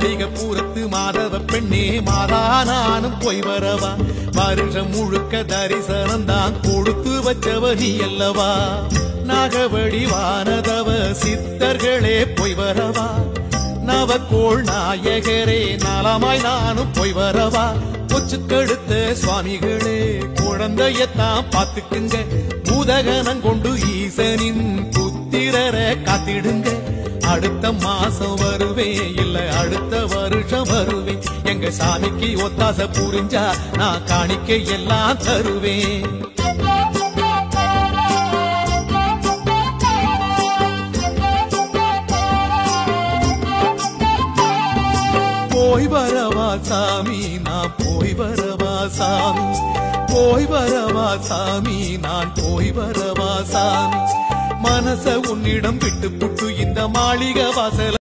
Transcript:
மாளிகை பூரத்து மாதவ பெண்ணே மாதா நானும் போய் வரவா வருஷம் முழுக்க தரிசனம் தான் கொடுத்து வச்சவ நீ அல்லவா நாகவடி வானதவ சித்தர்களே போய் வரவா நவக்கோள் நாயகரே நலமாய் நானும் போய் வரவா கொச்சுக்கெடுத்த சுவாமிகளே குழந்தையத்தான் பாத்துக்குங்க பூதகனம் கொண்டு ஈசனின் புத்திரரை காத்திடுங்க அடுத்த மாசம் வருவேன் இல்ல அடுத்த வருஷம் வருவேன் எங்க சாமிக்கு ஒத்தாசை புரிஞ்சா நான் காணிக்கை எல்லாம் தருவேன் போய் வரவா சாமி நான் போய் வரவா சாமி போய் வரவா சாமி நான் போய் வரவா சாமி மனச உன்னிடம் விட்டு புட்டு இந்த மாளிகை வாசல்